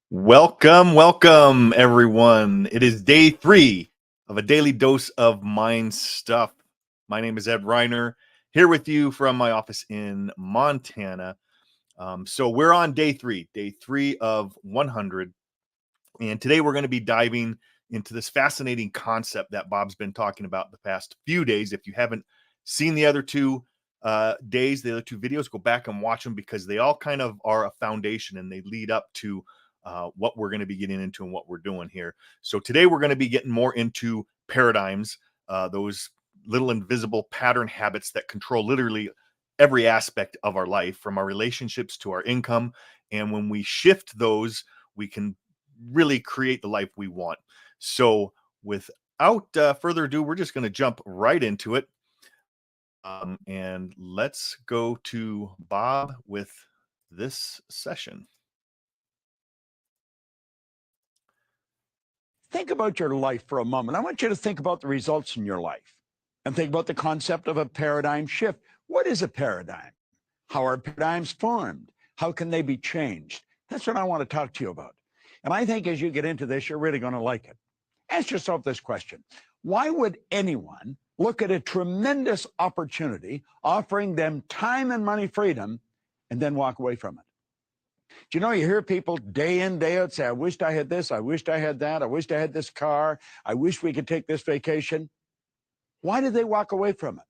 Welcome, everyone. It is day 3 of a daily dose of mind stuff. My name is Ed Reiner, here with you from my office in Montana. So we're on day 3 of 100. And today we're going to be diving into this fascinating concept that Bob's been talking about the past few days. If you haven't seen the other two the other two videos, go back and watch them because they all kind of are a foundation and they lead up to what we're going to be getting into and what we're doing here. So today we're going to be getting more into paradigms, those little invisible pattern habits that control literally every aspect of our life, from our relationships to our income. And when we shift those, we can really create the life we want. So without further ado, we're just going to jump right into it. And let's go to Bob with this session. Think about your life for a moment. I want you to think about the results in your life and think about the concept of a paradigm shift. What is a paradigm? How are paradigms formed? How can they be changed? That's what I want to talk to you about. And I think as you get into this, you're really going to like it. Ask yourself this question. Why would anyone look at a tremendous opportunity offering them time and money freedom and then walk away from it? Do you know, you hear people day in, day out say, I wished I had this, I wished I had that, I wished I had this car, I wish we could take this vacation. Why did they walk away from it?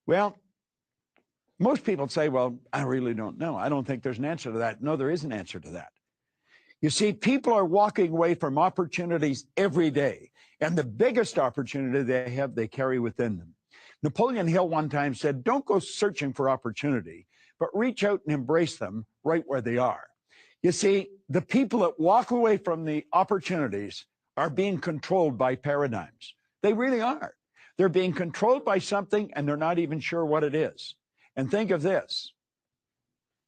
Well, most people say, well, I really don't know. I don't think there's an answer to that. No, there is an answer to that. You see, people are walking away from opportunities every day, and the biggest opportunity they have, they carry within them. Napoleon Hill one time said, don't go searching for opportunity, but reach out and embrace them right where they are. You see, the people that walk away from the opportunities are being controlled by paradigms. They really are. They're being controlled by something, and they're not even sure what it is. And think of this.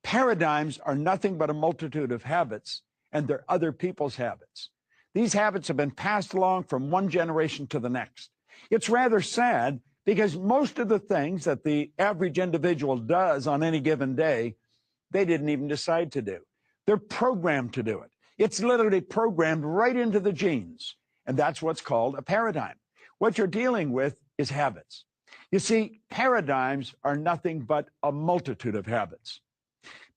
Paradigms are nothing but a multitude of habits, and they're other people's habits. These habits have been passed along from one generation to the next. It's rather sad because most of the things that the average individual does on any given day, they didn't even decide to do. They're programmed to do it. It's literally programmed right into the genes. And that's what's called a paradigm. What you're dealing with is habits. You see, paradigms are nothing but a multitude of habits.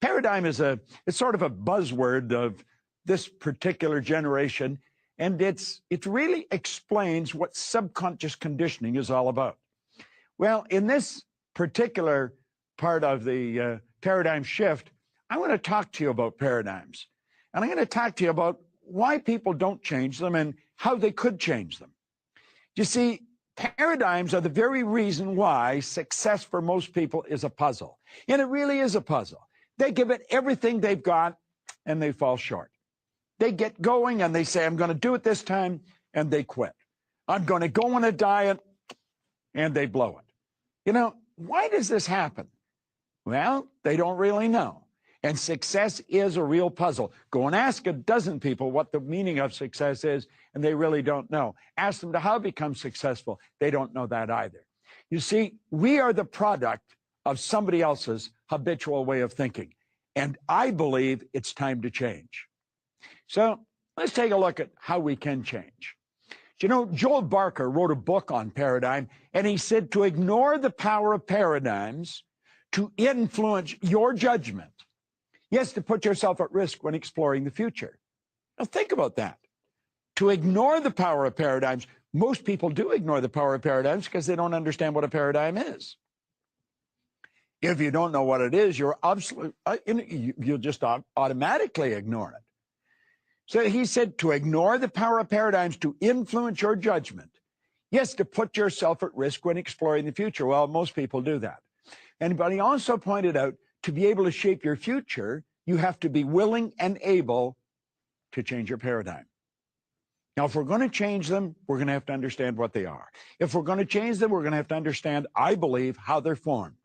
Paradigm is it's sort of a buzzword of this particular generation, and it really explains what subconscious conditioning is all about. Well, in this particular part of the paradigm shift, I want to talk to you about paradigms. And I'm going to talk to you about why people don't change them and how they could change them. You see, paradigms are the very reason why success for most people is a puzzle. And it really is a puzzle. They give it everything they've got, and they fall short. They get going, and they say, I'm going to do it this time, and they quit. I'm going to go on a diet, and they blow it. You know, why does this happen? Well, they don't really know. And success is a real puzzle. Go and ask a dozen people what the meaning of success is, and they really don't know. Ask them to how to become successful. They don't know that either. You see, we are the product of somebody else's habitual way of thinking. And I believe it's time to change. So let's take a look at how we can change. You know, Joel Barker wrote a book on paradigm, and he said to ignore the power of paradigms to influence your judgment. Yes, to put yourself at risk when exploring the future. Now think about that. To ignore the power of paradigms. Most people do ignore the power of paradigms because they don't understand what a paradigm is. If you don't know what it is, you'll just automatically ignore it. So he said to ignore the power of paradigms to influence your judgment. Yes, to put yourself at risk when exploring the future. Well, most people do that. But he also pointed out to be able to shape your future, you have to be willing and able to change your paradigm. Now, if we're going to change them, we're going to have to understand what they are. If we're going to change them, we're going to have to understand, I believe, how they're formed.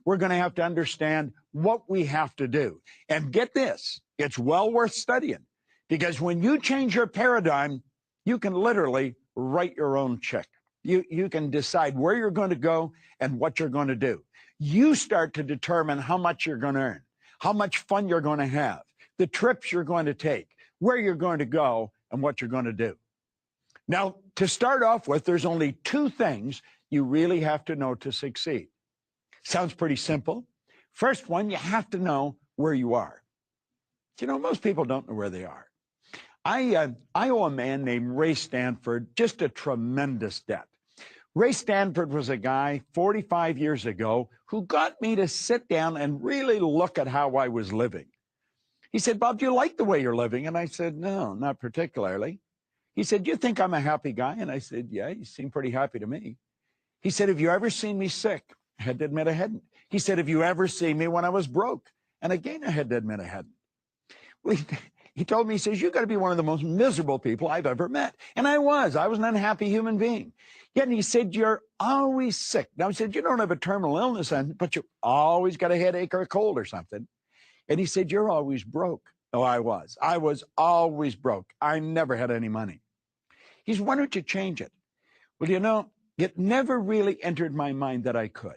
We're going to have to understand what we have to do. And get this, it's well worth studying. Because when you change your paradigm, you can literally write your own check. You can decide where you're going to go and what you're going to do. You start to determine how much you're going to earn, how much fun you're going to have, the trips you're going to take, where you're going to go, and what you're going to do. Now, to start off with, there's only two things you really have to know to succeed. Sounds pretty simple. First one, you have to know where you are. You know, most people don't know where they are. I owe a man named Ray Stanford just a tremendous debt. Ray Stanford was a guy 45 years ago who got me to sit down and really look at how I was living. He said, Bob, do you like the way you're living? And I said, no, not particularly. He said, do you think I'm a happy guy? And I said, yeah, you seem pretty happy to me. He said, have you ever seen me sick? I had to admit I hadn't. He said, have you ever seen me when I was broke? And again, I had to admit I hadn't. Well, he told me, he says, you've got to be one of the most miserable people I've ever met. And I was an unhappy human being. Yet he said, you're always sick. Now he said, you don't have a terminal illness, but you always got a headache or a cold or something. And he said, you're always broke. Oh, I was always broke. I never had any money. He said, why don't you change it? Well, you know, it never really entered my mind that I could.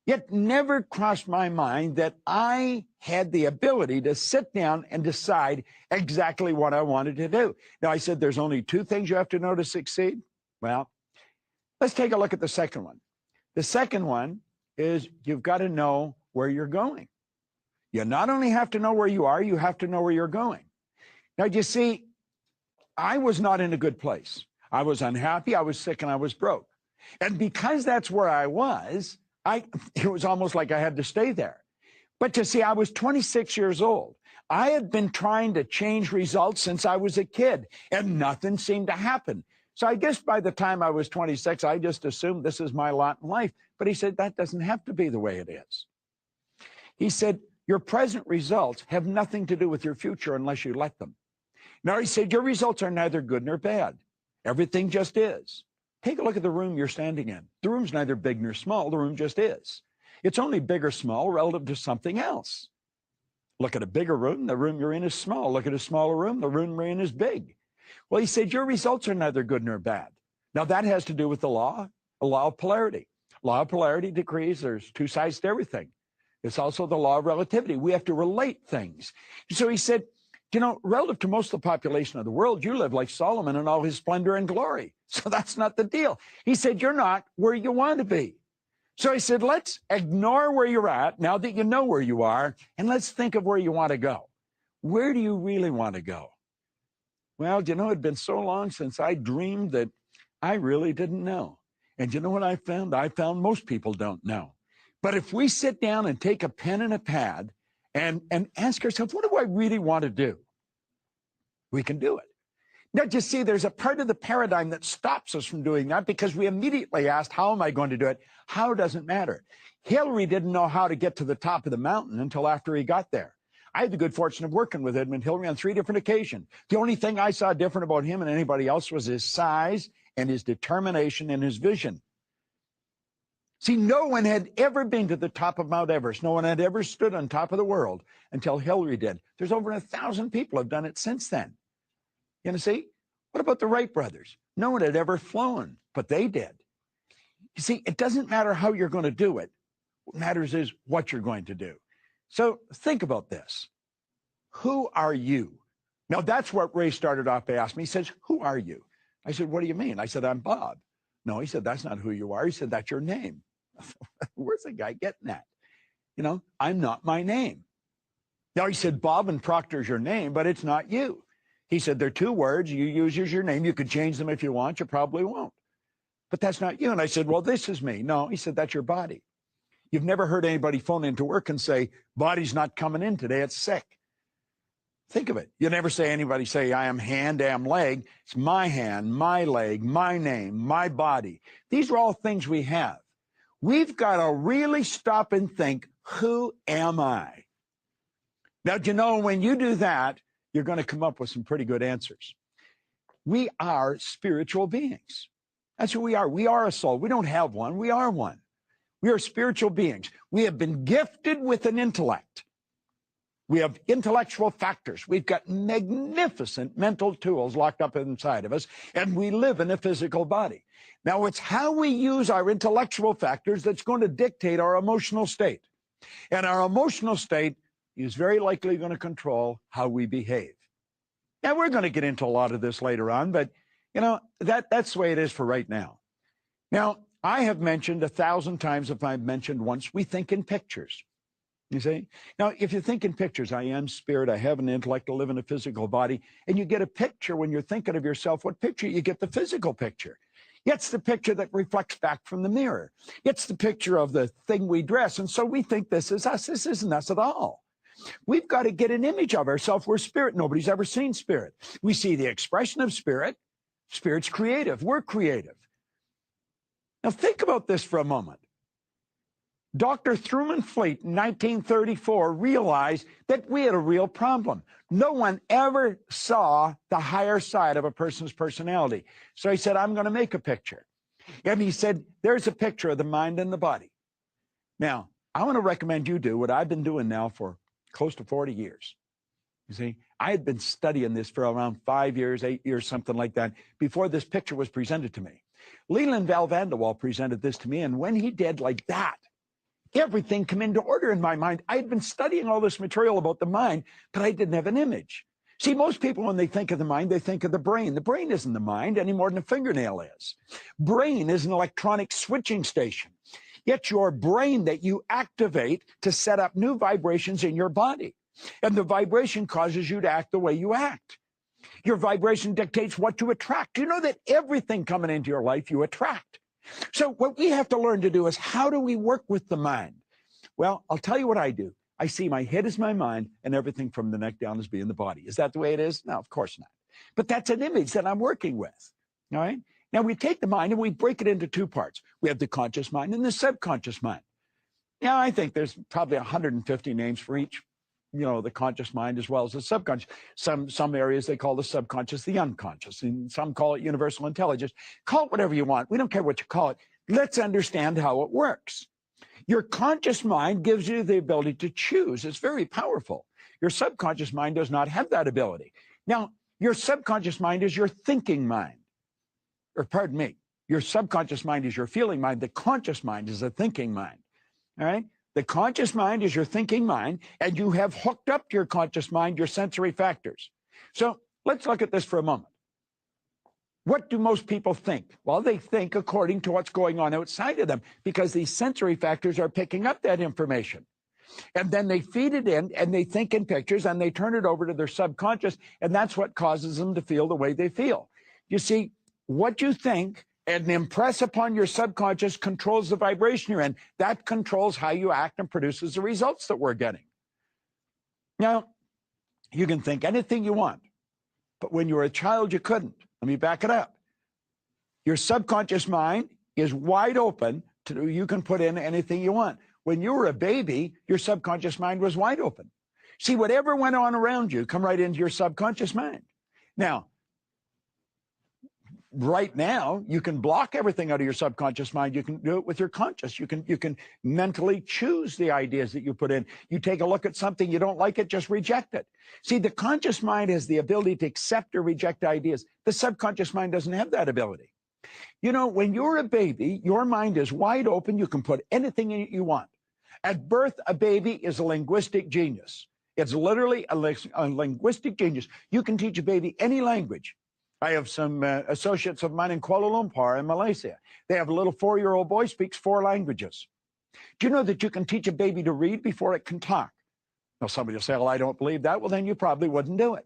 It never crossed my mind that I had the ability to sit down and decide exactly what I wanted to do. Now, I said, there's only two things you have to know to succeed. Well, let's take a look at the second one. The second one is you've got to know where you're going. You not only have to know where you are, you have to know where you're going. Now, you see, I was not in a good place. I was unhappy, I was sick, and I was broke. And because that's where I was, it was almost like I had to stay there. But you see, I was 26 years old. I had been trying to change results since I was a kid, and nothing seemed to happen. So I guess by the time I was 26, I just assumed this is my lot in life. But he said, that doesn't have to be the way it is. He said, your present results have nothing to do with your future unless you let them. Now, he said, your results are neither good nor bad. Everything just is. Take a look at the room you're standing in. The room's neither big nor small. The room just is. It's only big or small relative to something else. Look at a bigger room. The room you're in is small. Look at a smaller room. The room you're in is big. Well, he said, your results are neither good nor bad. Now, that has to do with the law of polarity. Law of polarity decrees there's two sides to everything. It's also the law of relativity. We have to relate things. So he said, you know, relative to most of the population of the world, you live like Solomon in all his splendor and glory. So that's not the deal. He said, you're not where you want to be. So he said, let's ignore where you're at now that you know where you are, and let's think of where you want to go. Where do you really want to go? Well, you know, it'd been so long since I dreamed that I really didn't know. And you know what I found? I found most people don't know. But if we sit down and take a pen and a pad and ask ourselves, what do I really want to do? We can do it. Now, you see, there's a part of the paradigm that stops us from doing that because we immediately asked, how am I going to do it? How doesn't matter. Hillary didn't know how to get to the top of the mountain until after he got there. I had the good fortune of working with Edmund Hillary on 3 different occasions. The only thing I saw different about him and anybody else was his size and his determination and his vision. See, no one had ever been to the top of Mount Everest. No one had ever stood on top of the world until Hillary did. There's over 1,000 people have done it since then. You see, what about the Wright brothers? No one had ever flown, but they did. You see, it doesn't matter how you're going to do it. What matters is what you're going to do. So think about this. Who are you? Now, that's what Ray started off by asking me. He says, who are you? I said, what do you mean? I said, I'm Bob. No, he said, that's not who you are. He said, that's your name. Where's the guy getting that? You know, I'm not my name. Now, he said, Bob and Proctor is your name, but it's not you. He said, they're 2 words you use as your name. You could change them if you want. You probably won't. But that's not you. And I said, well, this is me. No, he said, that's your body. You've never heard anybody phone into work and say, body's not coming in today. It's sick. Think of it. You never say anybody say, I am hand, I am leg. It's my hand, my leg, my name, my body. These are all things we have. We've got to really stop and think, who am I? Now, you know, when you do that, you're going to come up with some pretty good answers. We are spiritual beings. That's who we are. We are a soul. We don't have one. We are one. We are spiritual beings. We have been gifted with an intellect. We have intellectual factors. We've got magnificent mental tools locked up inside of us, and we live in a physical body. Now, it's how we use our intellectual factors that's going to dictate our emotional state. And our emotional state is very likely going to control how we behave. Now, we're going to get into a lot of this later on, but, you know, that's the way it is for right now. Now, I have mentioned 1,000 times, if I've mentioned once, we think in pictures. You see? Now, if you think in pictures, I am spirit, I have an intellect, I live in a physical body, and you get a picture when you're thinking of yourself, what picture? You get the physical picture. It's the picture that reflects back from the mirror. It's the picture of the thing we dress. And so we think this is us. This isn't us at all. We've got to get an image of ourselves. We're spirit. Nobody's ever seen spirit. We see the expression of spirit. Spirit's creative. We're creative. Now, think about this for a moment. Dr. Truman Fleet in 1934 realized that we had a real problem. No one ever saw the higher side of a person's personality. So he said, I'm going to make a picture. And he said, there's a picture of the mind and the body. Now, I want to recommend you do what I've been doing now for close to 40 years. You see, I had been studying this for around 5 years, 8 years, something like that, before this picture was presented to me. Leland Val Vanderwall presented this to me, and when he did like that, everything came into order in my mind. I had been studying all this material about the mind, but I didn't have an image. See, most people, when they think of the mind, they think of the brain. The brain isn't the mind any more than a fingernail is. Brain is an electronic switching station. It's your brain that you activate to set up new vibrations in your body. And the vibration causes you to act the way you act. Your vibration dictates what you attract. You know that everything coming into your life you attract. So what we have to learn to do is, how do we work with the mind? Well, I'll tell you what I do. I see my head as my mind and everything from the neck down as being the body. Is that the way it is? No, of course not. But that's an image that I'm working with. All right. Now we take the mind and we break it into two parts. We have the conscious mind and the subconscious mind. Now, I think there's probably 150 names for each. You know, the conscious mind as well as the subconscious. Some areas they call the subconscious the unconscious, and some call it universal intelligence. Call it whatever you want. We don't care what you call it. Let's understand how it works. Your conscious mind gives you the ability to choose. It's very powerful. Your subconscious mind does not have that ability. Now, your subconscious mind is your thinking mind. Or pardon me, your subconscious mind is your feeling mind. The conscious mind is a thinking mind. All right? The conscious mind is your thinking mind, and you have hooked up to your conscious mind your sensory factors. So let's look at this for a moment. What do most people think? Well, they think according to what's going on outside of them, because these sensory factors are picking up that information. And then they feed it in, and they think in pictures, and they turn it over to their subconscious, and that's what causes them to feel the way they feel. You see, what you think and impress upon your subconscious controls the vibration you're in. That controls how you act and produces the results that we're getting. Now, you can think anything you want, but when you were a child, you couldn't. Let me back it up. Your subconscious mind is wide open to, you can put in anything you want. When you were a baby, your subconscious mind was wide open. See, whatever went on around you come right into your subconscious mind. Now, right now, you can block everything out of your subconscious mind. You can do it with your conscious. You can mentally choose the ideas that you put in. You take a look at something, you don't like it, just reject it. See, the conscious mind has the ability to accept or reject ideas. The subconscious mind doesn't have that ability. You know, when you're a baby, your mind is wide open. You can put anything in it you want. At birth, a baby is a linguistic genius. It's literally a linguistic genius. You can teach a baby any language. I have some associates of mine in Kuala Lumpur in Malaysia. They have a little 4-year-old boy speaks 4 languages. Do you know that you can teach a baby to read before it can talk? Now, somebody will say, well, I don't believe that. Well, then you probably wouldn't do it.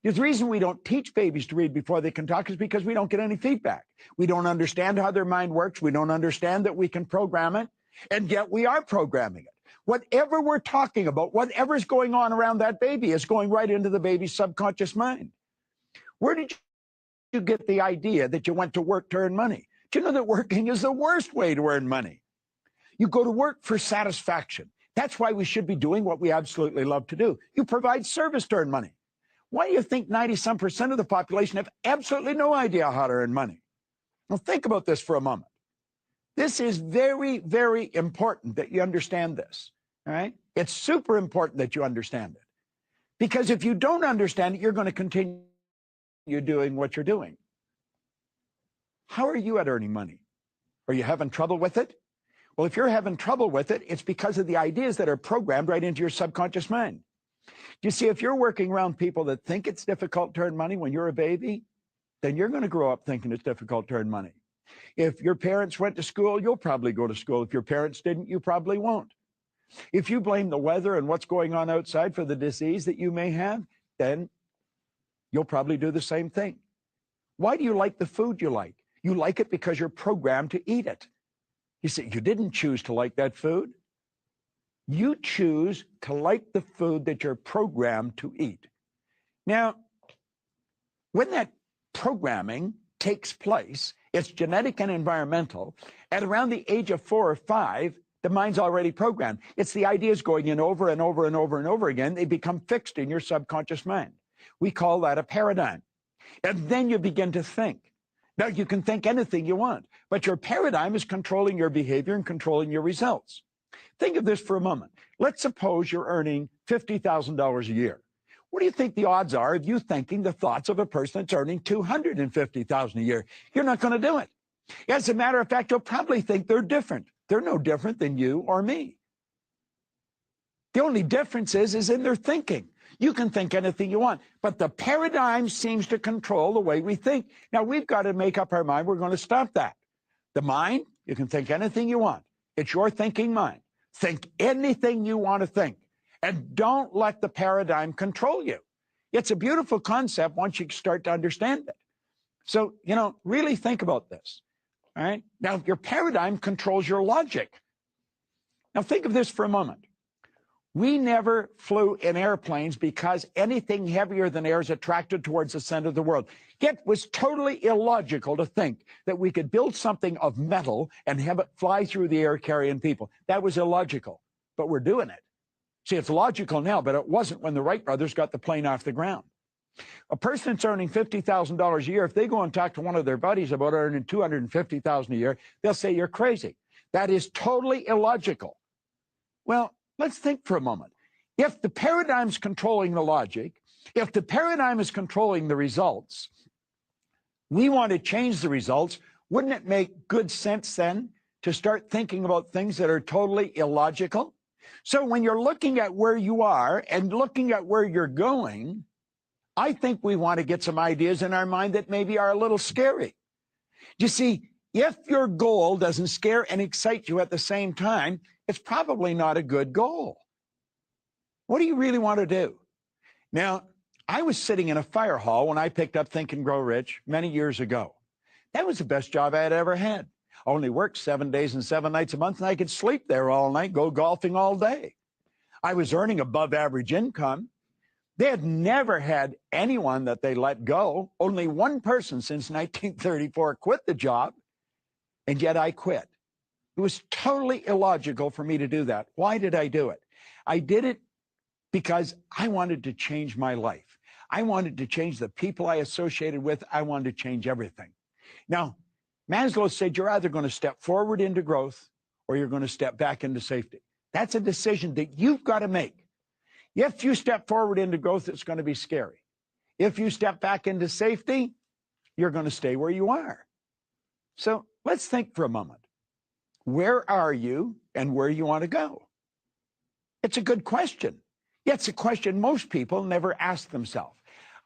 The reason we don't teach babies to read before they can talk is because we don't get any feedback. We don't understand how their mind works. We don't understand that we can program it, and yet we are programming it. Whatever we're talking about, whatever's going on around that baby is going right into the baby's subconscious mind. Where did you get the idea that you went to work to earn money? Do you know that working is the worst way to earn money? You go to work for satisfaction. That's why we should be doing what we absolutely love to do. You provide service to earn money. Why do you think 90-some% of the population have absolutely no idea how to earn money? Now think about this for a moment. This is very, very important that you understand this. All right? It's super important that you understand it. Because if you don't understand it, you're going to continue doing what you're doing. How are you at earning money? Are you having trouble with it? Well, if you're having trouble with it, it's because of the ideas that are programmed right into your subconscious mind. You see, if you're working around people that think it's difficult to earn money when you're a baby, then you're going to grow up thinking it's difficult to earn money. If your parents went to school, you'll probably go to school. If your parents didn't, you probably won't. If you blame the weather and what's going on outside for the disease that you may have, then you'll probably do the same thing. Why do you like the food you like? You like it because you're programmed to eat it. You see, you didn't choose to like that food. You choose to like the food that you're programmed to eat. Now, when that programming takes place, it's genetic and environmental. At around the age of 4 or 5, the mind's already programmed. It's the ideas going in over and over and over and over again. They become fixed in your subconscious mind. We call that a paradigm. And then you begin to think. Now, you can think anything you want, but your paradigm is controlling your behavior and controlling your results. Think of this for a moment. Let's suppose you're earning $50,000 a year. What do you think the odds are of you thinking the thoughts of a person that's earning $250,000 a year? You're not going to do it. As a matter of fact, you'll probably think they're different. They're no different than you or me. The only difference is in their thinking. You can think anything you want, but the paradigm seems to control the way we think. Now, we've got to make up our mind. We're going to stop that. The mind, you can think anything you want. It's your thinking mind. Think anything you want to think, and don't let the paradigm control you. It's a beautiful concept once you start to understand it. So, really think about this. All right? Now, your paradigm controls your logic. Now, think of this for a moment. We never flew in airplanes because anything heavier than air is attracted towards the center of the world. It was totally illogical to think that we could build something of metal and have it fly through the air carrying people. That was illogical, but we're doing it. See, it's logical now, but it wasn't when the Wright brothers got the plane off the ground. A person that's earning $50,000 a year, if they go and talk to one of their buddies about earning $250,000 a year, they'll say, you're crazy. That is totally illogical. Well, let's think for a moment. If the paradigm's controlling the logic, if the paradigm is controlling the results, we want to change the results. Wouldn't it make good sense then to start thinking about things that are totally illogical? So when you're looking at where you are and looking at where you're going, I think we want to get some ideas in our mind that maybe are a little scary. You see, if your goal doesn't scare and excite you at the same time, it's probably not a good goal. What do you really want to do? Now, I was sitting in a fire hall when I picked up Think and Grow Rich many years ago. That was the best job I had ever had. I only worked 7 days and 7 nights a month, and I could sleep there all night, go golfing all day. I was earning above average income. They had never had anyone that they let go. Only one person since 1934 quit the job, and yet I quit. It was totally illogical for me to do that. Why did I do it? I did it because I wanted to change my life. I wanted to change the people I associated with. I wanted to change everything. Now, Maslow said you're either going to step forward into growth or you're going to step back into safety. That's a decision that you've got to make. If you step forward into growth, it's going to be scary. If you step back into safety, you're going to stay where you are. So let's think for a moment. Where are you and where you want to go? It's a good question. It's a question most people never ask themselves.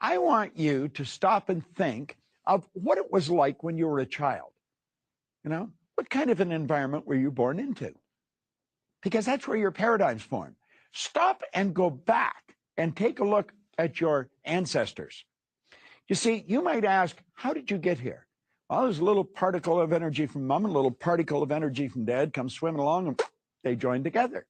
I want you to stop and think of what it was like when you were a child. What kind of an environment were you born into? Because that's where your paradigms form. Stop and go back and take a look at your ancestors. You see, you might ask, how did you get here? Well, there's a little particle of energy from mom and a little particle of energy from dad come swimming along, and they joined together.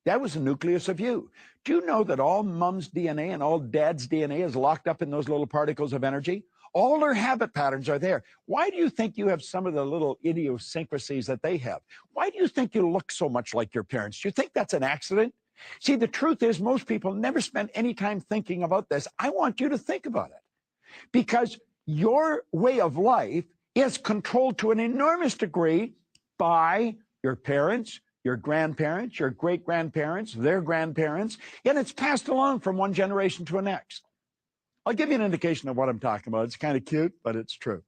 That was the nucleus of you. Do you know that all mom's DNA and all dad's DNA is locked up in those little particles of energy? All their habit patterns are there. Why do you think you have some of the little idiosyncrasies that they have? Why do you think you look so much like your parents? Do you think that's an accident? See, the truth is most people never spend any time thinking about this. I want you to think about it because your way of life is controlled to an enormous degree by your parents, your grandparents, your great-grandparents, their grandparents, and it's passed along from one generation to the next. I'll give you an indication of what I'm talking about. It's kind of cute, but it's true.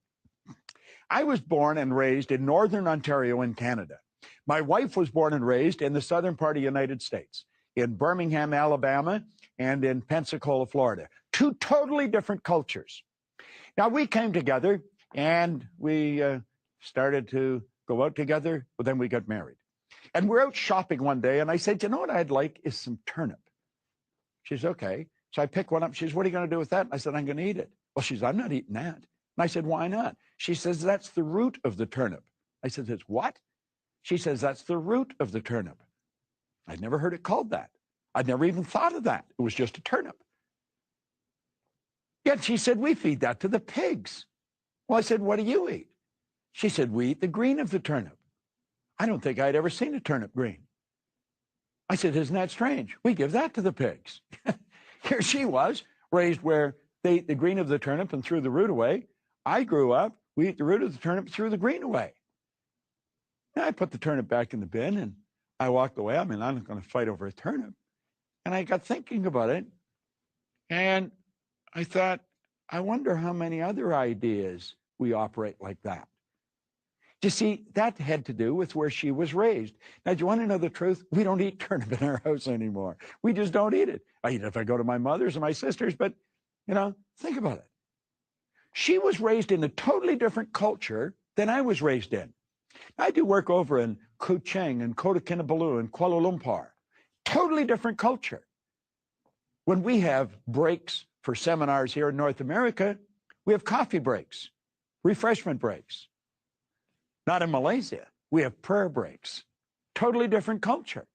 I was born and raised in Northern Ontario in Canada. My wife was born and raised in the southern part of the United States, in Birmingham, Alabama, and in Pensacola, Florida. Two totally different cultures. Now, we came together and we started to go out together, but then we got married. And we're out shopping one day, and I said, you know what I'd like is some turnip. She says, okay. So I pick one up. She says, what are you going to do with that? I said, I'm going to eat it. Well, she says, I'm not eating that. And I said, why not? She says, that's the root of the turnip. I said, it's what? She says, that's the root of the turnip. I'd never heard it called that. I'd never even thought of that. It was just a turnip. Yet she said, we feed that to the pigs. Well, I said, what do you eat? She said, we eat the green of the turnip. I don't think I'd ever seen a turnip green. I said, isn't that strange? We give that to the pigs. Here she was, raised where they eat the green of the turnip and threw the root away. I grew up, we eat the root of the turnip, threw the green away. And I put the turnip back in the bin and I walked away. I mean, I'm not going to fight over a turnip. And I got thinking about it. And I thought, I wonder how many other ideas we operate like that. You see, that had to do with where she was raised. Now, do you want to know the truth? We don't eat turnip in our house anymore. We just don't eat it. I eat it if I go to my mother's or my sister's, but, you know, think about it. She was raised in a totally different culture than I was raised in. I do work over in Kuching and Kota Kinabalu and Kuala Lumpur. Totally different culture. When we have breaks for seminars here in North America, we have coffee breaks, refreshment breaks. Not in Malaysia. We have prayer breaks. Totally different culture.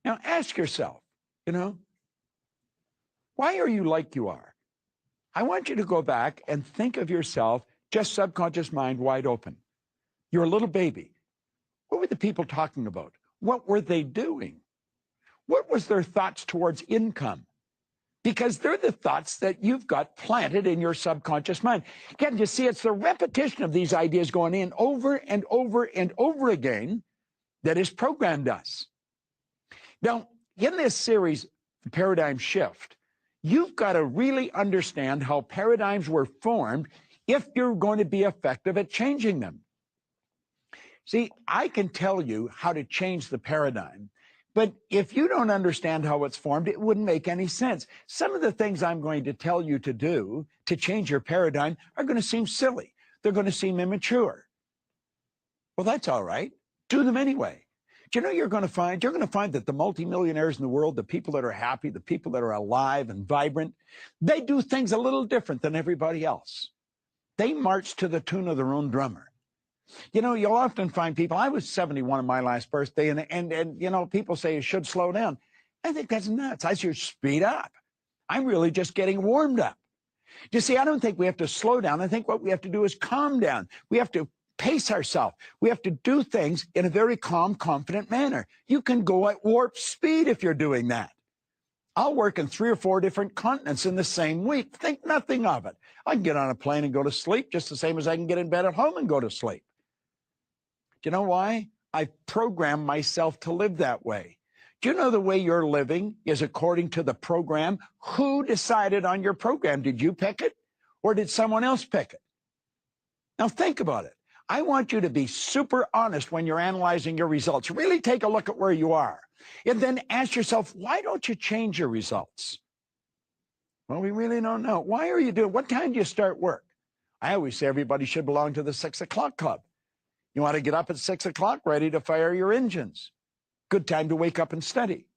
Now ask yourself, you know, why are you like you are? I want you to go back and think of yourself, just subconscious mind wide open. You're a little baby. What were the people talking about? What were they doing? What was their thoughts towards income? Because they're the thoughts that you've got planted in your subconscious mind. Again, you see, it's the repetition of these ideas going in over and over and over again that has programmed us. Now, in this series, The Paradigm Shift, you've got to really understand how paradigms were formed if you're going to be effective at changing them. See, I can tell you how to change the paradigm, but if you don't understand how it's formed, it wouldn't make any sense. Some of the things I'm going to tell you to do to change your paradigm are going to seem silly. They're going to seem immature. Well, that's all right. Do them anyway. Do you know you're going to find that the multimillionaires in the world, the people that are happy, the people that are alive and vibrant, they do things a little different than everybody else. They march to the tune of their own drummer. You know, you'll often find people, I was 71 on my last birthday, and you know, people say you should slow down. I think that's nuts. I should speed up. I'm really just getting warmed up. You see, I don't think we have to slow down. I think what we have to do is calm down. We have to pace ourselves. We have to do things in a very calm, confident manner. You can go at warp speed if you're doing that. I'll work in 3 or 4 different continents in the same week. Think nothing of it. I can get on a plane and go to sleep just the same as I can get in bed at home and go to sleep. Do you know why? I programmed myself to live that way. Do you know the way you're living is according to the program? Who decided on your program? Did you pick it or did someone else pick it? Now think about it. I want you to be super honest when you're analyzing your results. Really take a look at where you are. And then ask yourself, why don't you change your results? Well, we really don't know. Why are you doing? What time do you start work? I always say everybody should belong to the 6 o'clock club. You want to get up at 6 o'clock, ready to fire your engines. Good time to wake up and study.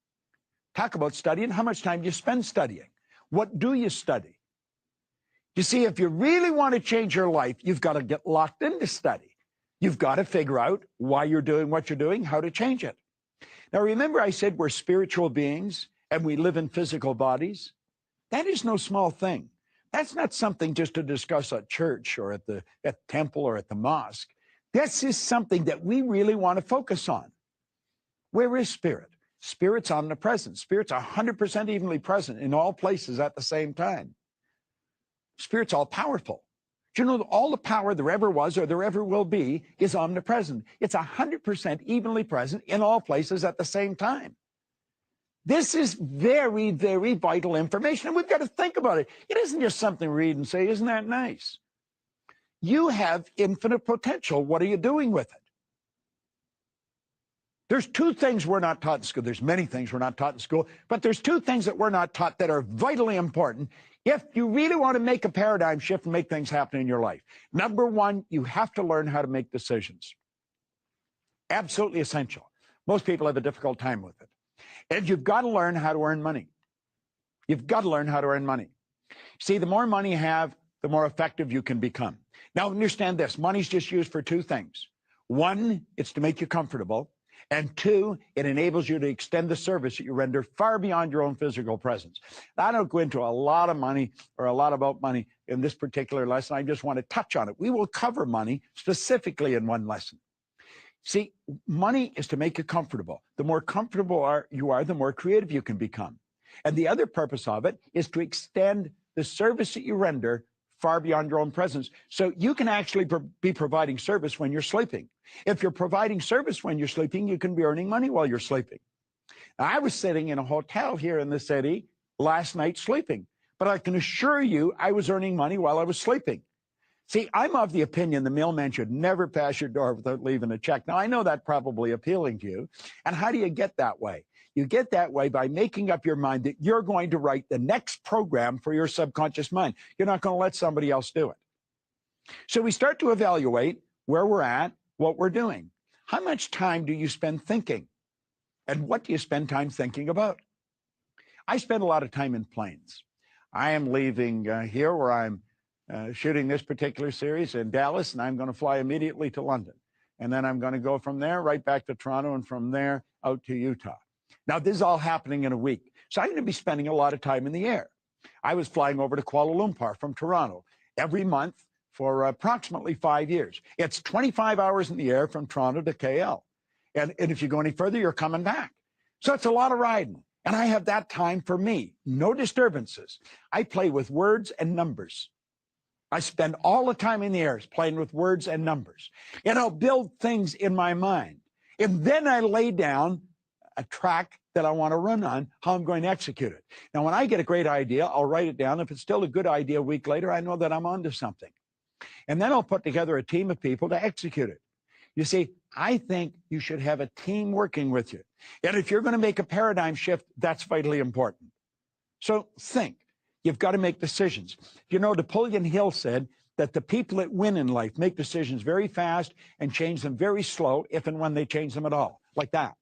Talk about studying. How much time do you spend studying? What do you study? You see, if you really want to change your life, you've got to get locked into study. You've got to figure out why you're doing what you're doing, how to change it. Now, remember I said we're spiritual beings and we live in physical bodies? That is no small thing. That's not something just to discuss at church or at the temple or at the mosque. This is something that we really want to focus on. Where is spirit? Spirit's omnipresent. Spirit's 100% evenly present in all places at the same time. Spirit's all powerful. Do you know that all the power there ever was or there ever will be is omnipresent? It's 100% evenly present in all places at the same time. This is very, very vital information, and we've got to think about it. It isn't just something we read and say, isn't that nice? You have infinite potential. What are you doing with it? There's two things we're not taught in school. There's many things we're not taught in school, but there's two things that we're not taught that are vitally important if you really want to make a paradigm shift and make things happen in your life. Number one, you have to learn how to make decisions. Absolutely essential. Most people have a difficult time with it. And you've got to learn how to earn money. You've got to learn how to earn money. See, the more money you have, the more effective you can become. Now, understand this. Money's just used for two things. One, it's to make you comfortable. And two, it enables you to extend the service that you render far beyond your own physical presence. Now, I don't go into a lot of money or a lot about money in this particular lesson. I just want to touch on it. We will cover money specifically in one lesson. See, money is to make you comfortable. The more comfortable you are, the more creative you can become. And the other purpose of it is to extend the service that you render far beyond your own presence. So you can actually be providing service when you're sleeping. If you're providing service when you're sleeping, you can be earning money while you're sleeping. Now, I was sitting in a hotel here in the city last night sleeping, but I can assure you I was earning money while I was sleeping. See, I'm of the opinion the mailman should never pass your door without leaving a check. Now, I know that's probably appealing to you. And how do you get that way? You get that way by making up your mind that you're going to write the next program for your subconscious mind. You're not going to let somebody else do it. So we start to evaluate where we're at, what we're doing. How much time do you spend thinking? And what do you spend time thinking about? I spend a lot of time in planes. I am leaving here where I'm shooting this particular series in Dallas, and I'm going to fly immediately to London. And then I'm going to go from there right back to Toronto, and from there out to Utah. Now, this is all happening in a week. So I'm going to be spending a lot of time in the air. I was flying over to Kuala Lumpur from Toronto every month for approximately 5 years. It's 25 hours in the air from Toronto to KL. And if you go any further, you're coming back. So it's a lot of riding. And I have that time for me. No disturbances. I play with words and numbers. I spend all the time in the air playing with words and numbers. And I'll build things in my mind. And then I lay down a track that I want to run on, how I'm going to execute it. Now, when I get a great idea, I'll write it down. If it's still a good idea a week later, I know that I'm onto something. And then I'll put together a team of people to execute it. You see, I think you should have a team working with you. And if you're going to make a paradigm shift, that's vitally important. So think. You've got to make decisions. You know, Napoleon Hill said that the people that win in life make decisions very fast and change them very slow, if and when they change them at all, like that.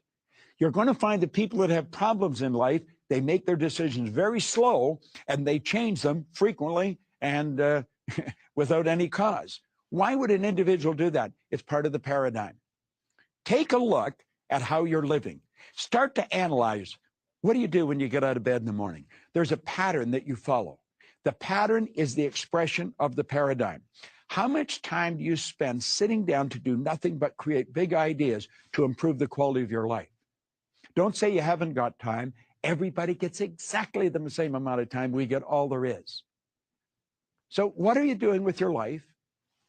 You're going to find the people that have problems in life, they make their decisions very slow and they change them frequently and without any cause. Why would an individual do that? It's part of the paradigm. Take a look at how you're living. Start to analyze. What do you do when you get out of bed in the morning? There's a pattern that you follow. The pattern is the expression of the paradigm. How much time do you spend sitting down to do nothing but create big ideas to improve the quality of your life? Don't say you haven't got time. Everybody gets exactly the same amount of time. We get all there is. So what are you doing with your life?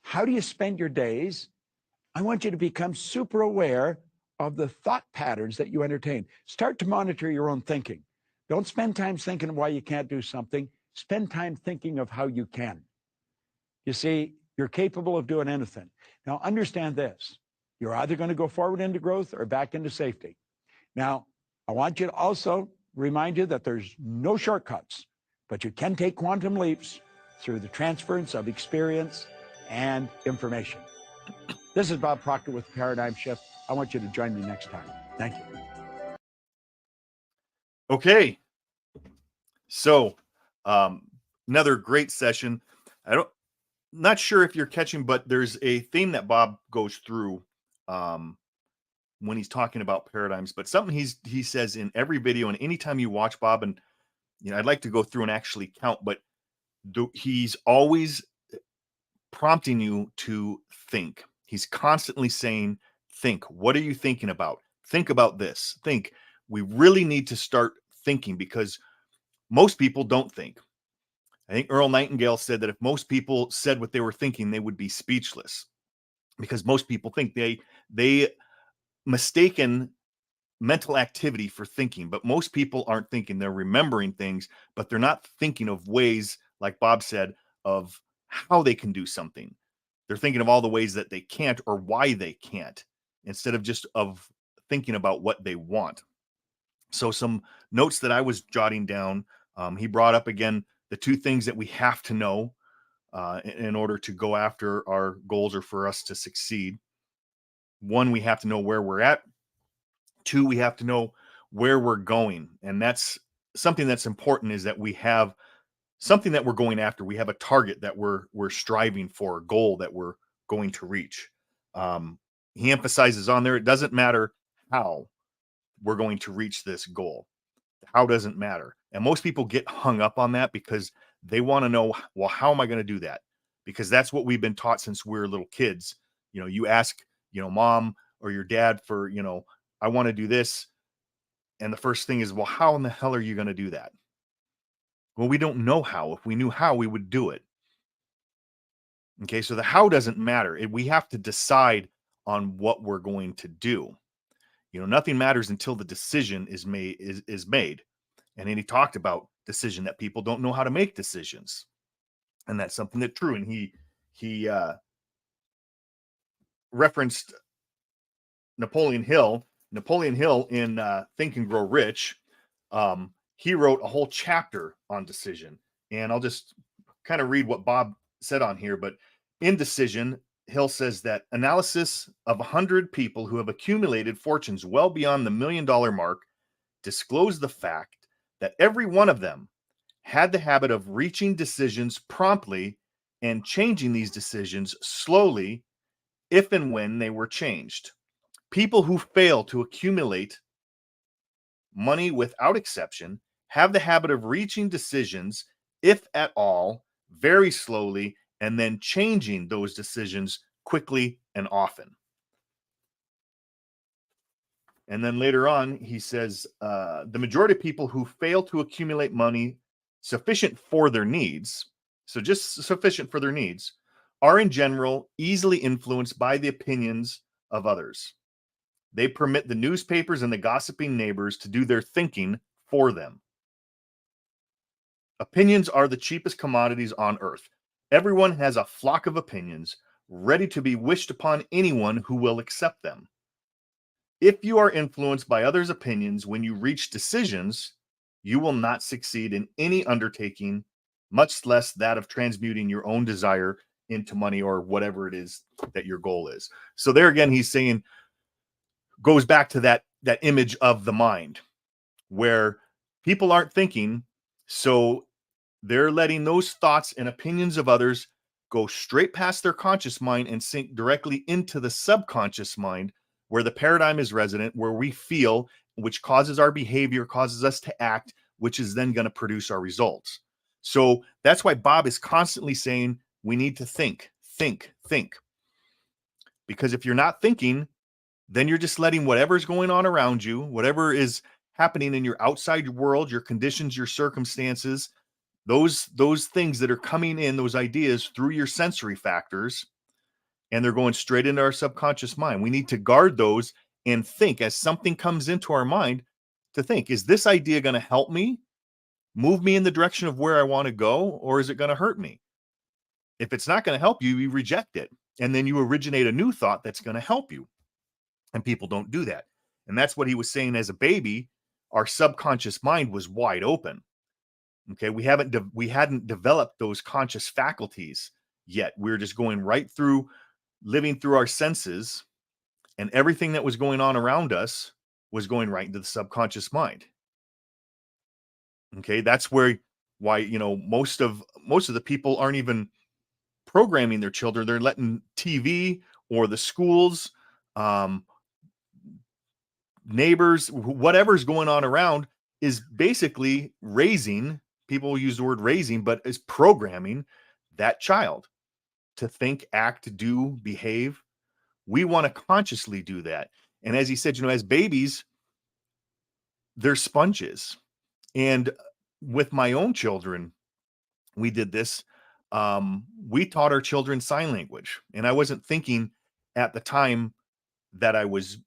How do you spend your days? I want you to become super aware of the thought patterns that you entertain. Start to monitor your own thinking. Don't spend time thinking why you can't do something. Spend time thinking of how you can. You see, you're capable of doing anything. Now, understand this. You're either going to go forward into growth or back into safety. Now, I want you to also remind you that there's no shortcuts, but you can take quantum leaps through the transference of experience and information. This is Bob Proctor with Paradigm Shift. I want you to join me next time. Thank you. Okay. So, another great session. Not sure if you're catching, but there's a theme that Bob goes through when he's talking about paradigms, but something he says in every video, and anytime you watch Bob, and I'd like to go through and actually count, but he's always prompting you to think. He's constantly saying, think. What are you thinking about? Think about this. Think. We really need to start thinking, because most people don't think. I think Earl Nightingale said that if most people said what they were thinking, they would be speechless, because most people think they mistaken mental activity for thinking, but most people aren't thinking. They're remembering things, but they're not thinking of ways, like Bob said, of how they can do something. They're thinking of all the ways that they can't or why they can't, instead of just of thinking about what they want. So some notes that I was jotting down, he brought up again the two things that we have to know in order to go after our goals or for us to succeed. One, we have to know where we're at. Two, we have to know where we're going. And that's something that's important, is that we have something that we're going after. We have a target that we're striving for, a goal that we're going to reach. He emphasizes on there, it doesn't matter how we're going to reach this goal. How doesn't matter. And most people get hung up on that because they want to know, well, how am I going to do that? Because that's what we've been taught since we were little kids. You ask, mom or your dad for, I want to do this. And the first thing is, well, how in the hell are you going to do that? Well, we don't know how. If we knew how, we would do it. Okay, so the how doesn't matter. We have to decide on what we're going to do. Nothing matters until the decision is made. And then he talked about decision, that people don't know how to make decisions. And that's something that's true. And he referenced Napoleon Hill. Napoleon Hill in Think and Grow Rich, he wrote a whole chapter on decision. And I'll just kind of read what Bob said on here. But in Decision, Hill says that analysis of 100 people who have accumulated fortunes well beyond the $1 million mark disclosed the fact that every one of them had the habit of reaching decisions promptly and changing these decisions slowly if and when they were changed. People who fail to accumulate money without exception have the habit of reaching decisions, if at all, very slowly, and then changing those decisions quickly and often. And then later on, he says, the majority of people who fail to accumulate money sufficient for their needs, so just sufficient for their needs, are in general easily influenced by the opinions of others. They permit the newspapers and the gossiping neighbors to do their thinking for them. Opinions are the cheapest commodities on earth. Everyone has a flock of opinions ready to be wished upon anyone who will accept them. If you are influenced by others' opinions when you reach decisions, you will not succeed in any undertaking, much less that of transmuting your own desire into money or whatever it is that your goal is. So there again, he's saying, goes back to that image of the mind, where people aren't thinking, so they're letting those thoughts and opinions of others go straight past their conscious mind and sink directly into the subconscious mind, where the paradigm is resident, where we feel, which causes our behavior, causes us to act, which is then going to produce our results. So that's why Bob is constantly saying we need to think. Because if you're not thinking, then you're just letting whatever's going on around you, whatever is happening in your outside world, your conditions, your circumstances, those things that are coming in, those ideas through your sensory factors, and they're going straight into our subconscious mind. We need to guard those and think, as something comes into our mind, to think, is this idea going to help me, move me in the direction of where I want to go, or is it going to hurt me? If it's not going to help you, you reject it. And then you originate a new thought that's going to help you. And people don't do that. And that's what he was saying. As a baby, our subconscious mind was wide open. Okay, we hadn't developed those conscious faculties yet. We were just going right through, living through our senses, and everything that was going on around us was going right into the subconscious mind. Okay, that's why most of the people aren't even programming their children. They're letting TV or the schools, neighbors, whatever's going on around is basically raising, people use the word raising, but is programming that child to think, act, do, behave. We want to consciously do that. And as he said, as babies, they're sponges. And with my own children, we did this. We taught our children sign language, and I wasn't thinking at the time that I was,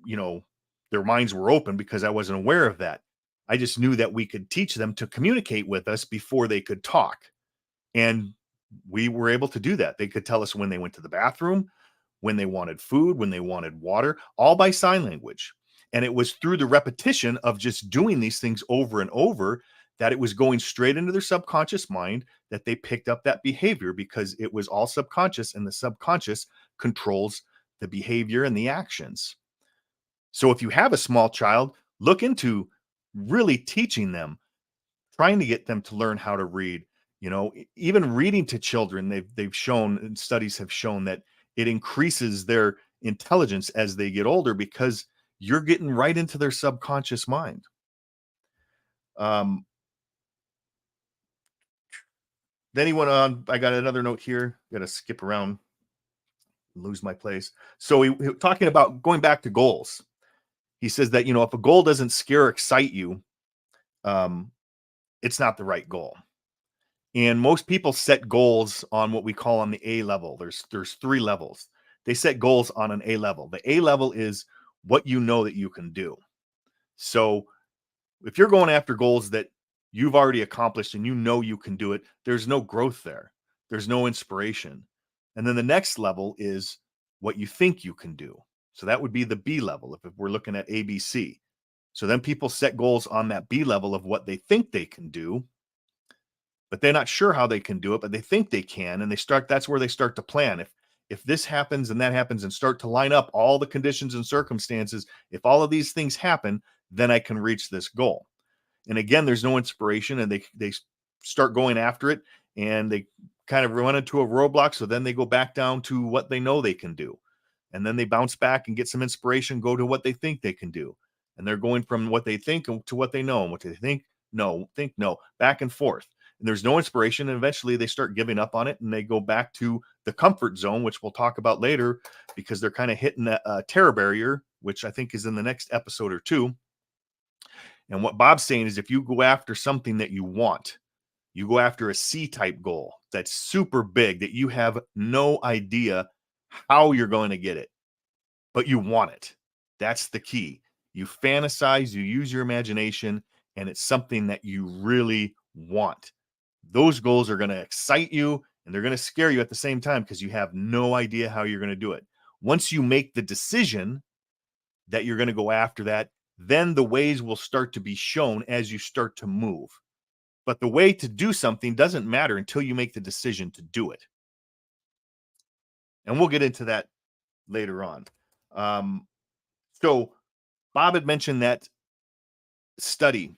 you know, their minds were open because I wasn't aware of that. I just knew that we could teach them to communicate with us before they could talk. And we were able to do that. They could tell us when they went to the bathroom, when they wanted food, when they wanted water, all by sign language. And it was through the repetition of just doing these things over and over that it was going straight into their subconscious mind that they picked up that behavior, because it was all subconscious, and the subconscious controls the behavior and the actions. So if you have a small child, look into really teaching them, trying to get them to learn how to read. Even reading to children, they've shown, and studies have shown, that it increases their intelligence as they get older, because you're getting right into their subconscious mind. Then he went on. I got another note here. Got to skip around, lose my place. So he talking about going back to goals. He says that, if a goal doesn't scare or excite you, it's not the right goal. And most people set goals on what we call on the A level. There's 3 levels. They set goals on an A level. The A level is what you know that you can do. So if you're going after goals that you've already accomplished and you know you can do it, there's no growth there. There's no inspiration. And then the next level is what you think you can do. So that would be the B level if we're looking at ABC. So then people set goals on that B level of what they think they can do, but they're not sure how they can do it, but they think they can. And that's where they start to plan. If this happens and that happens, and start to line up all the conditions and circumstances, if all of these things happen, then I can reach this goal. And again, there's no inspiration, and they start going after it, and they kind of run into a roadblock. So then they go back down to what they know they can do. And then they bounce back and get some inspiration, go to what they think they can do. And they're going from what they think to what they know, and what they think no, back and forth. And there's no inspiration. And eventually they start giving up on it, and they go back to the comfort zone, which we'll talk about later, because they're kind of hitting a terror barrier, which I think is in the next episode or two. And what Bob's saying is, if you go after something that you want, you go after a C-type goal that's super big, that you have no idea how you're going to get it, but you want it. That's the key. You fantasize, you use your imagination, and it's something that you really want. Those goals are going to excite you, and they're going to scare you at the same time, because you have no idea how you're going to do it. Once you make the decision that you're going to go after that, then the ways will start to be shown as you start to move. But the way to do something doesn't matter until you make the decision to do it. And we'll get into that later on. So Bob had mentioned that study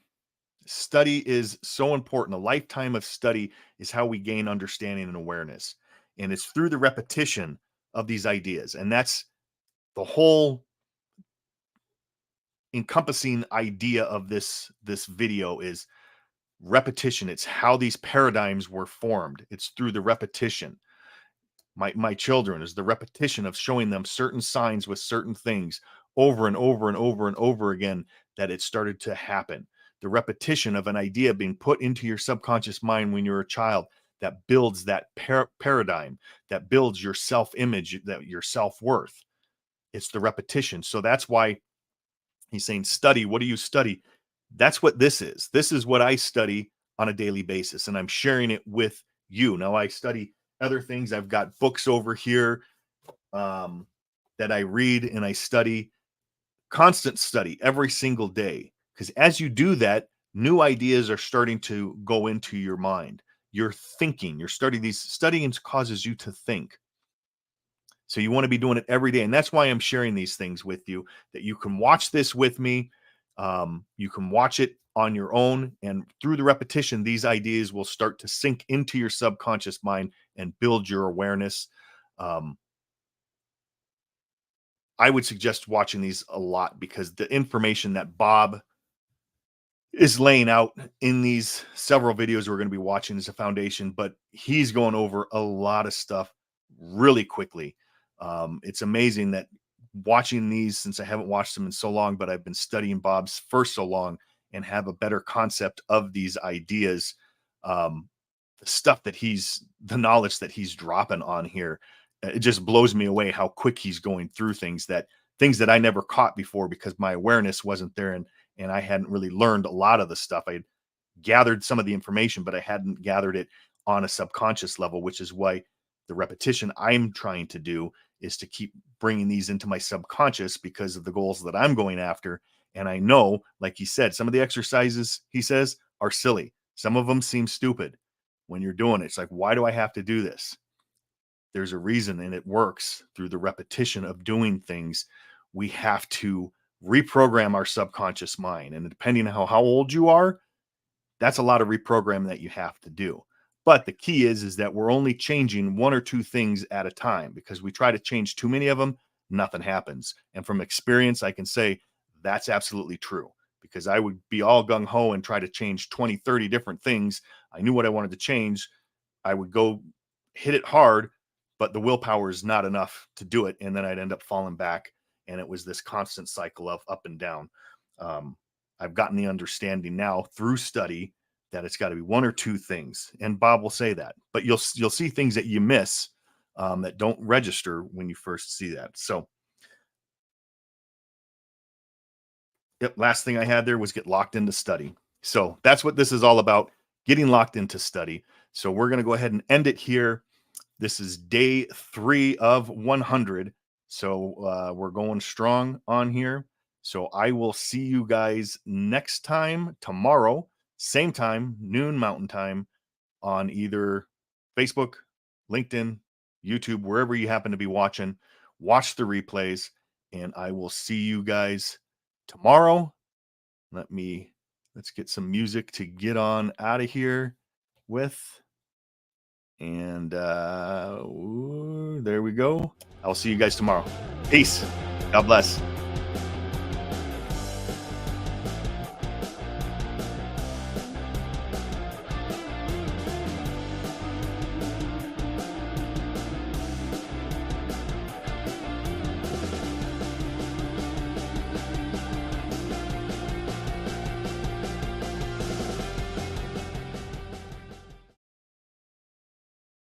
is so important. A lifetime of study is how we gain understanding and awareness. And it's through the repetition of these ideas. And that's the whole encompassing idea of this video, is repetition. It's how these paradigms were formed. It's through the repetition. My children, is the repetition of showing them certain signs with certain things over and over and over and over again, that it started to happen. The repetition of an idea being put into your subconscious mind when you're a child, that builds that paradigm, that builds your self-image, that your self-worth. It's the repetition. So that's why he's saying study. What do you study? That's what this is. This is what I study on a daily basis, and I'm sharing it with you. Now, I study other things. I've got books over here that I read, and I study, constant study every single day. Because as you do that, new ideas are starting to go into your mind. You're thinking, you're studying causes you to think. So you want to be doing it every day. And that's why I'm sharing these things with you, that you can watch this with me. You can watch it on your own. And through the repetition, these ideas will start to sink into your subconscious mind and build your awareness. I would suggest watching these a lot, because the information that Bob is laying out in these several videos we're going to be watching is a foundation, but he's going over a lot of stuff really quickly. It's amazing that watching these, since I haven't watched them in so long, but I've been studying Bob's for so long and have a better concept of these ideas. stuff that the knowledge that he's dropping on here, it just blows me away how quick he's going through things that I never caught before because my awareness wasn't there, and I hadn't really learned a lot of the stuff. I gathered some of the information, but I hadn't gathered it on a subconscious level, which is why the repetition I'm trying to do is to keep bringing these into my subconscious because of the goals that I'm going after. And I know, like he said, some of the exercises he says are silly. Some of them seem stupid when you're doing it. It's like, why do I have to do this? There's a reason, and it works through the repetition of doing things. We have to reprogram our subconscious mind. And depending on how old you are, that's a lot of reprogramming that you have to do. But the key is that we're only changing one or two things at a time, because we try to change too many of them, nothing happens. And from experience, I can say that's absolutely true, because I would be all gung-ho and try to change 20, 30 different things. I knew what I wanted to change. I would go hit it hard, but the willpower is not enough to do it. And then I'd end up falling back. And it was this constant cycle of up and down. I've gotten the understanding now through study that it's got to be one or two things. And Bob will say that, but you'll see things that you miss that don't register when you first see that. So yep, last thing I had there was get locked into study. So that's what this is all about, getting locked into study. So we're going to go ahead and end it here. This is day 3 of 100. So we're going strong on here. So I will see you guys next time, tomorrow, same time, noon Mountain Time, on either Facebook, LinkedIn, YouTube, wherever you happen to be watching. Watch the replays, and I will see you guys tomorrow. Let's get some music to get on out of here with. And there we go. I'll see you guys tomorrow. Peace. God bless.